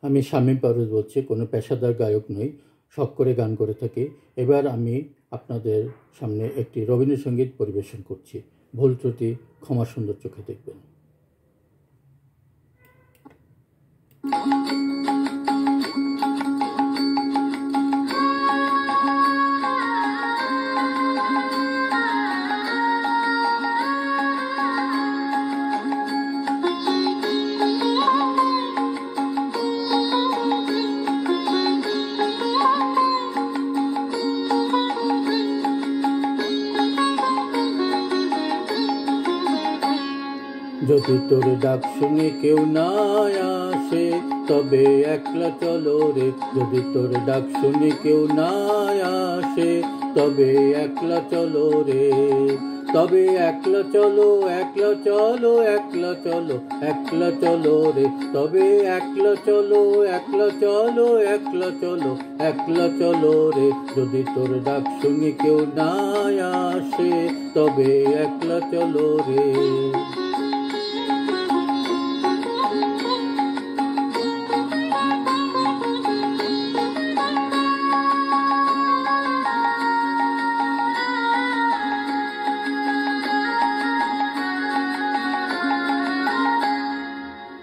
আমি শামীম পারভেজ বলছি, কোনো পেশাদার গায়ক নই, শখ করে গান করে থাকি। এবার আমি আপনাদের সামনে একটি রবীন্দ্রসঙ্গীত পরিবেশন করছি। ভুল ত্রুটি ক্ষমা সুন্দর চোখে দেখবেন। যদি তোর ডাক শুনে কেউ না আসে তবে একলা চলো রে। যদি তোর ডাক শুনে কেউ না আসে তবে একলা চলো রে। তবে একলা চলো, একলা চলো, একলা চলো, একলা চলো রে। তবে একলা চলো, একলা চলো, একলা চলো, একলা চলো রে। যদি তোর ডাক শুনে কেউ না আসে তবে একলা চলো রে।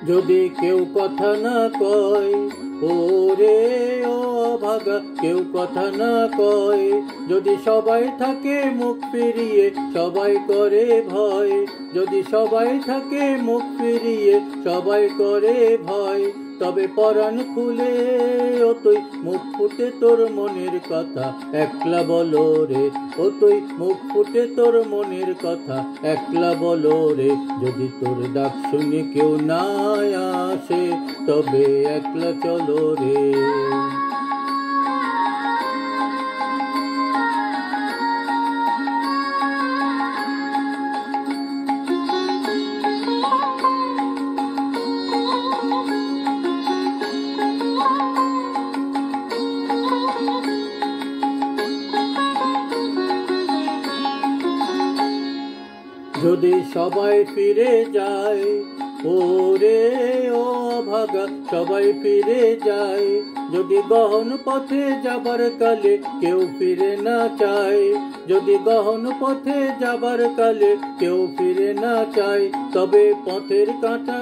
যদি কেউ কথা না কয় ওরে ও ভাগা, কেউ কথা না কয়, যদি সবাই থাকে মুখ ফিরিয়ে সবাই করে ভয়। যদি সবাই থাকে মুখ ফিরিয়ে সবাই করে ভয়, তবে পরাণ খুলে ও তুই মুখ ফুটে তোর মনের কথা একলা বলো রে। ও তুই মুখ ফুটে তোর মনের কথা একলা বলো রে। যদি তোর ডাক শুনে কেউ না আসে তবে একলা চলো রে। যদি সবাই ফিরে যায় ওরে ও ভাগা, সবাই ফিরে যায়। যদি গহন পথে যাবার কালে কেউ ফিরে না চায়, যদি গহন পথে যাবার কালে কেউ ফিরে না চায়, তবে পথের কাঁটা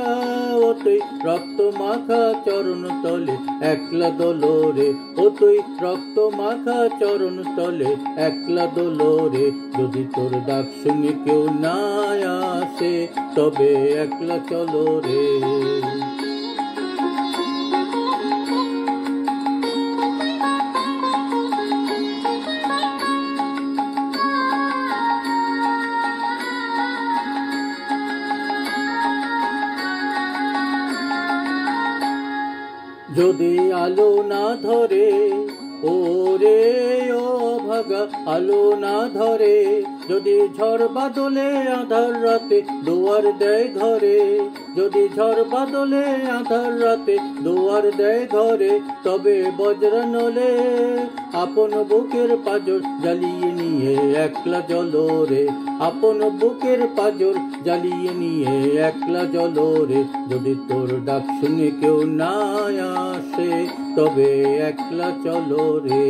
ও তুই রক্ত মাখা চরণ তলে একলা দোলো রে। ও তুই রক্ত মাখা চরণ তলে একলা দোলো রে। যদি তোর ডাক শুনে কেউ না আসে তবে একলা চলো রে। যদি আলো না ধরে ওরে ও ভাগা, আলো না ধরে, যদি ঝড় বাদলে আধার রাতে দুয়ার দেয় ঘরে, যদি ঝড় বাদলে আধার রাতে দুয়ার দেয় ঘরে, তবে বজ্রানলে আপন বুকের পাঁজর জ্বালিয়ে নিয়ে একলা চলো রে। আপন বুকের পাঁজর জ্বালিয়ে নিয়ে একলা চলো রে। যদি তোর ডাক শুনে কেউ না আসে তবে একলা চলো রে।